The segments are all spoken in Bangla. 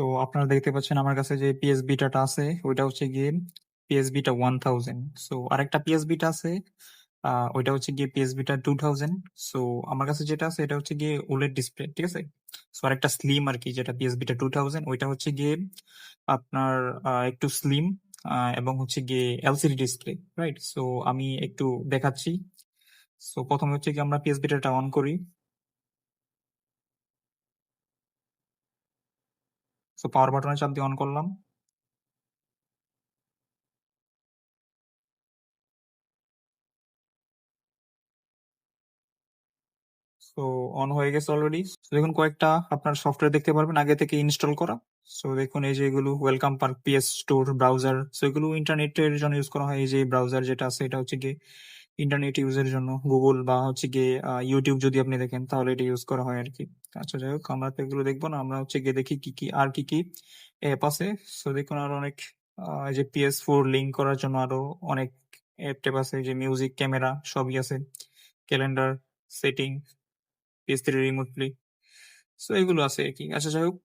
তো আপনারা দেখতে পাচ্ছেন আমার কাছে যে পিএস বিটাটা আছে ওইটা হচ্ছে গিয়ে পিএস বিটা 1000। সো আরেকটা পিএস বিটা আছে ওইটা হচ্ছে গিয়ে পিএস বিটা 2000। সো আমার কাছে যেটা আছে এটা হচ্ছে গিয়ে ওলেড ডিসপ্লে, ঠিক আছে। সো আরেকটা স্লিম আর কি, যেটা পিএস বিটা 2000 ওইটা হচ্ছে গিয়ে আপনার একটু স্লিম এবং হচ্ছে গিয়ে এলসিডি ডিসপ্লে, রাইট। সো আমি একটু দেখাচ্ছি। সো প্রথমে হচ্ছে কি আমরা পিএস বিটাটা অন করি। সো পাওয়ার বাটনে চাপ দিয়ে অন করলাম। সো অন হয়ে গেছে অলরেডি। দেখুন কয়েকটা আপনার সফটওয়্যার দেখতে পারবেন আগে থেকে ইনস্টল করা। সো দেখুন এই যে এগুলো welcome park PS store browser. So এগুলো ইন্টারনেটের জন্য ইউজ করা হয়। এই যে ব্রাউজার যেটা আছে এটা হচ্ছে গিয়ে ইন্টারনেট ইউজের জন্য, গুগল বা হচ্ছে গিয়ে ইউটিউব যদি আপনি দেখেন তাহলে এটা ইউজ করা হয় আর কি। আচ্ছা যাই হোক, আমরা তো এগুলো দেখবো না, আমরা হচ্ছে গিয়ে দেখি কি কি আর কি কি অ্যাপ আছে। সো দেখুন আরো অনেক এই যে PS4 লিঙ্ক করার জন্য আরো অনেক অ্যাপ ট্যাপ আছে, এই যে মিউজিক, ক্যামেরা সবই আছে, calendar, setting, PS3 remotely. So এগুলো আছে আর কি। আচ্ছা যাই হোক,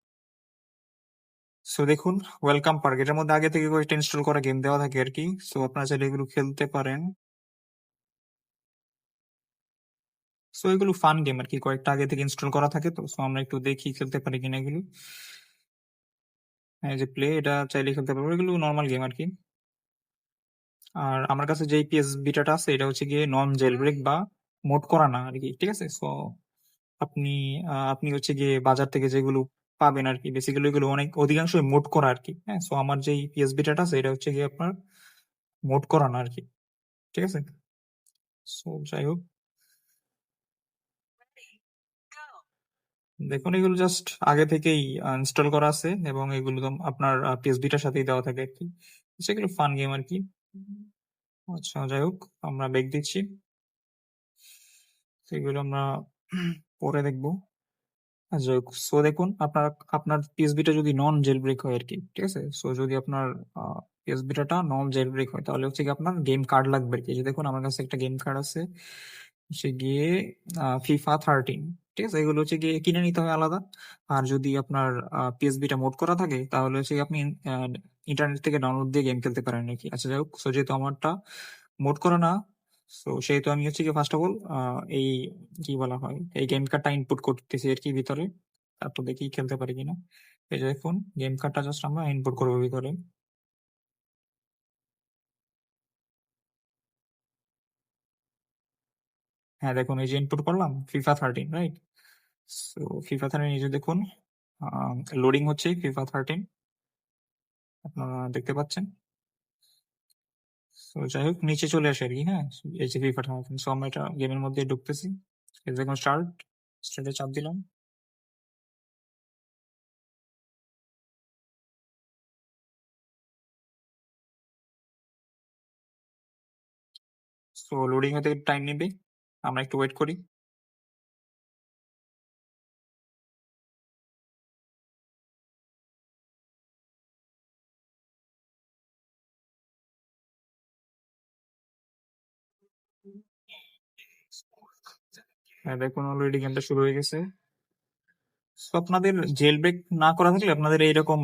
সো দেখুন ওয়েলকাম পার্ক এটার মধ্যে আগে থেকে কয়েকটা ইনস্টল করা গেম দেওয়া থাকে আর কি। সো আপনারা চাইলে এগুলো খেলতে পারেন। সো এগুলো ফান গেম আর কি, কয়েকটা আগে থেকে ইনস্টল করা থাকে। তো সো আমরা একটু দেখি খেলতে পারি কিনা এগুলো। হ্যাঁ, এই যে প্লে, এটা চাইলে খেলতে পারবো। এগুলো নর্মাল গেম আর কি। আর আমার কাছে যে পিএস বিটাটা আছে এটা হচ্ছে গিয়ে নন জেল ব্রেক বা মোড করা না আর কি, ঠিক আছে। সো আপনি আপনি হচ্ছে গিয়ে বাজার থেকে যেগুলো পাবেন আর কি, বেসিক্যালি এগুলো অনেক অধিকাংশই মোড করা আর কি। হ্যাঁ, সো আমার যে পিএস বিটাটা আছে এটা হচ্ছে গিয়ে আপনার মোড করা না আর কি, ঠিক আছে। সো যাই হোক, দেখুন এগুলো জাস্ট আগে থেকেই ইনস্টল করা আছে এবং এগুলো তো আপনার পিএসবিটার সাথেই দেওয়া থাকে আর কি। সেগুলো ফান গেম আর কি। আচ্ছা যাই হোক, আমরা ব্যাক দিচ্ছি। সেগুলো আমরা পরে দেখবো। আচ্ছা যাই হোক, সো দেখুন আপনার আপনার পিএসবিটা যদি নন জেল ব্রেক হয় আর কি, ঠিক আছে। সো যদি আপনার পিএসবিটা নন জেল ব্রেক হয় তাহলে হচ্ছে কি আপনার গেম কার্ড লাগবে আর কি। এই যে দেখুন আমার কাছে একটা গেম কার্ড আছে, হচ্ছে গিয়ে FIFA 13, ঠিক আছে। এগুলো হচ্ছে গিয়ে কিনে নিতে হয় আলাদা। আর যদি আপনার পিএসবিটা মোড করা থাকে তাহলে হচ্ছে গিয়ে আপনি ইন্টারনেট থেকে ডাউনলোড দিয়ে গেম খেলতে পারেন নাকি। আচ্ছা যাই হোক, সো যেহেতু আমারটা মোড করা না, সো সেহেতু আমি হচ্ছে কি ফার্স্ট অফ অল এই কি বলা হয় এই গেম কার্ডটা ইনপুট করতেছি আর কি ভিতরে। তারপর দেখি খেলতে পারি কিনা। এই যে দেখুন গেম কার্ডটা জাস্ট আমরা ইনপুট করবো ভিতরে। হ্যাঁ দেখুন এই যে ইনপুট করলাম FIFA 13, রাইট। সো FIFA 13 এই যে দেখুন লোডিং হচ্ছে FIFA 13, আপনারা দেখতে পাচ্ছেন। তো যাই হোক নিচে চলে আসে আর কি। হ্যাঁ, এই যে FIFA 13। সো আমরা এটা গেমের মধ্যে ঢুকতেছি। এই যে দেখুন স্টার্টে চাপ দিলাম। সো লোডিং হতে টাইম নেবে, আমরা একটু ওয়েট করি। হ্যাঁ দেখুন অলরেডি গেমটা শুরু হয়ে গেছে। তো আপনাদের জেল ব্রেক না করা থাকলে আপনাদের এইরকম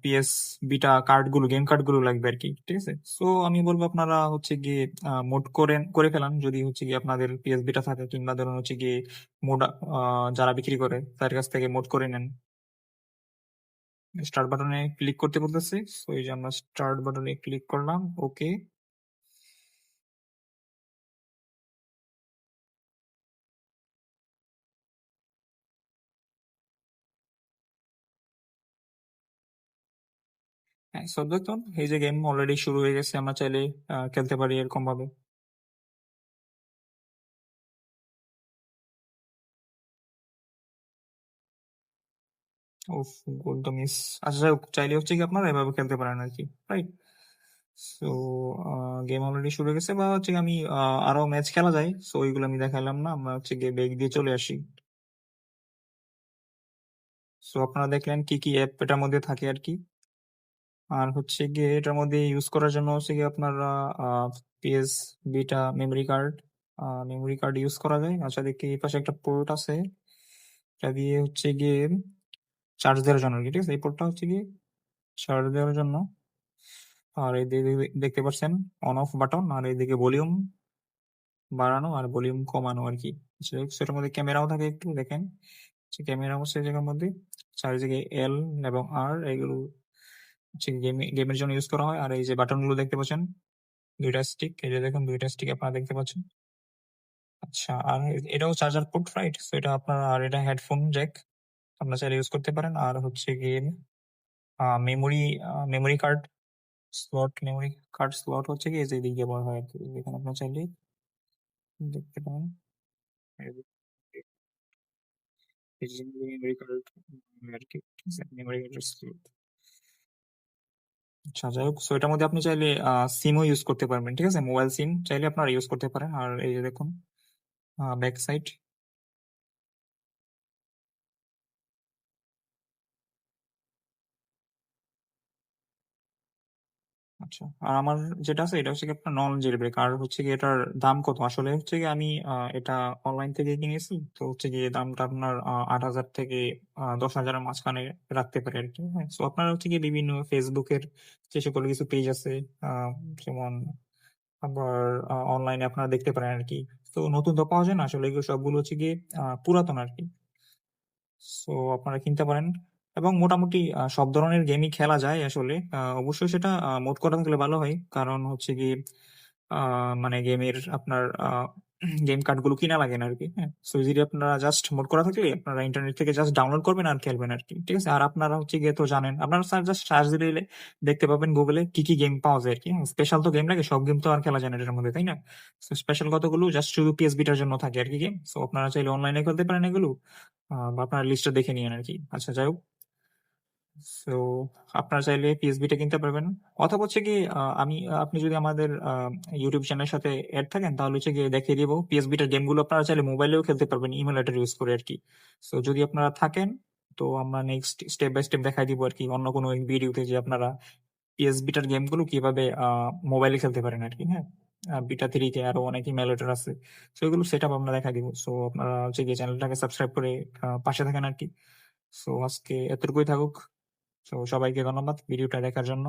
পিএস বিটা কার্ড গুলো, গেম কার্ড গুলো লাগবে আর কি, ঠিক আছে। সো আমি বলবো আপনারা হচ্ছে গিয়ে মোড করে করে ফেলান যদি হচ্ছে গিয়ে আপনাদের পিএস বিটা থাকে, কিংবা ধরুন হচ্ছে গিয়ে মোড যারা বিক্রি করে তার কাছ থেকে মোড করে নেন। স্টার্ট বাটনে ক্লিক করতে বলতেছে। সো এই যে আমরা স্টার্ট বাটনে ক্লিক করলাম, ওকে। হ্যাঁ, সো দেখুন এই যে গেম অলরেডি শুরু হয়ে গেছে, আমরা চাইলে খেলতে পারি এরকম ভাবে। উফ, গোল তো মিস। আচ্ছা যাই হোক, চাইলে হচ্ছে কি আপনারা এভাবে খেলতে পারেন আর কি, রাইট। সো গেম অলরেডি শুরু হয়ে গেছে, বা হচ্ছে কি আমি আরো ম্যাচ খেলা যায়, সো ওইগুলো আমি দেখালাম না, আমরা হচ্ছে গিয়ে ব্যাগ দিয়ে চলে আসি। সো আপনারা দেখলেন কি কি অ্যাপ এটার মধ্যে থাকে আর কি। আর হচ্ছে গিয়ে এটার মধ্যে ইউজ করার জন্য হচ্ছে গিয়ে আপনারা PS beta memory card use করা যায়। আচ্ছা দেখি এই পাশে একটা পোর্ট আছে, এটা দিয়ে হচ্ছে গিয়ে চার্জ দেওয়ার জন্য আর কি, ঠিক আছে? এই পোর্টটা হচ্ছে কি চার্জ দেওয়ার জন্য। আর এই দেখতে পাচ্ছেন অন অফ বাটন, আর এইদিকে ভলিউম বাড়ানো আর ভলিউম কমানো আর কি। সেটার মধ্যে ক্যামেরাও থাকে একটু, দেখেন ক্যামেরা হচ্ছে এই জায়গার মধ্যে। চারিদিকে এল এবং আর এগুলো হচ্ছে গেমের জন্য ইউজ করা হয়। আর এই যে বাটন গুলো দেখতে পাচ্ছেন দুইটা স্টিক, এই যে দেখুন দুইটা স্টিক আপনারা দেখতে পাচ্ছেন। আচ্ছা, আর এটাও চার্জার পোর্ট, রাইট? তো এটা আপনার, আর এটা হেডফোন জ্যাক, আপনারা চাইলে ইউজ করতে পারেন। আর হচ্ছে গিয়ে memory memory card slot, memory card slot হচ্ছে কি এই যে দিকে ব্যবহার হয় আর কি, এখানে আপনার চাইলে দেখতে পারেন। মেমোরি কার্ড আর কি, ঠিক আছে? Memory card slot. আচ্ছা, যাই হোক, সো এটার মধ্যে আপনি চাইলে সিমও ইউজ করতে পারবেন, ঠিক আছে? মোবাইল সিম চাইলে আপনারা ইউজ করতে পারেন। আর এই যে দেখুন ব্যাক সাইড। আচ্ছা, আর আমার যেটা আছে এটা হচ্ছে কি আপনার নন জেল ব্রেক। আর হচ্ছে কি এটার দাম কত, আসলে হচ্ছে কি আমি এটা অনলাইন থেকে কিনেছি, তো হচ্ছে কি দামটা আপনার 8,000 থেকে 10,000-এর মাঝখানে রাখতে পারে আর কি। হ্যাঁ, তো আপনার হচ্ছে কি বিভিন্ন ফেসবুকের যে সকল কিছু পেজ আছে, যেমন আবার অনলাইনে আপনারা দেখতে পারেন আর কি। তো নতুন তো পাওয়া যায় না আসলে, এগুলো সবগুলো হচ্ছে গিয়ে পুরাতন আর কি। সো আপনারা কিনতে পারেন। এবং মোটামুটি সব ধরনের গেমই খেলা যায় আসলে। অবশ্যই সেটা মোড করা থাকলে ভালো হয়, কারণ হচ্ছে কি মানে গেমের আপনার গেম কার্ড গুলো কিনা লাগে না আর কি। হ্যাঁ, সো যদি আপনারা জাস্ট মোড করা থাকলে আপনারা ইন্টারনেট থেকে জাস্ট ডাউনলোড করবেন আর খেলবেন আর কি, ঠিক আছে? আর আপনারা হচ্ছে গিয়ে তো জানেন, আপনারা জাস্ট সার্চ দিলে দেখতে পাবেন গুগলে কি কি গেম পাওয়া যায় আর কি। স্পেশাল তো গেম লাগে, সব গেম তো আর খেলা যায় না এটার মধ্যে, তাই না? স্পেশাল কতগুলো জাস্ট শুধু পিএস বিটার জন্য থাকে আর কি গেম। সো আপনারা চাইলে অনলাইনে খেলতে পারেন এগুলো, বা আপনার লিস্টটা দেখে নিয়েন আর কি। আচ্ছা, যাই হোক, তো আপনারা চাইলে পিএসবিটা কিনতে পারবেন। অথবা হচ্ছে কি আপনি যদি আমাদের ইউটিউব চ্যানেলের সাথে অ্যাড থাকেন, তাহলে হচ্ছে গিয়ে দেখিয়ে দিব পিএসবিটার গেমগুলো আপনারা চাইলে মোবাইলেও খেলতে পারবেন ইমুলেটর ইউজ করে আর কি। তো যদি আপনারা থাকেন, তো আমরা নেক্সট স্টেপ বাই স্টেপ দেখাই দিব আর কি অন্য কোনো ভিডিওতে, যে আপনারা পিএসবিটার গেমগুলো কিভাবে মোবাইলে খেলতে পারেন আর কি। হ্যাঁ, বিটা 3 তে আরো অনেক ইমুলেটর আছে, তো এগুলো সেট আপ আমরা দেখা দিব। সো আপনারা হচ্ছে গিয়ে চ্যানেলটাকে সাবস্ক্রাইব করে পাশে থাকেন আর কি। সো আজকে এতটুকুই থাকুক। তো সবাইকে ধন্যবাদ ভিডিওটা দেখার জন্য।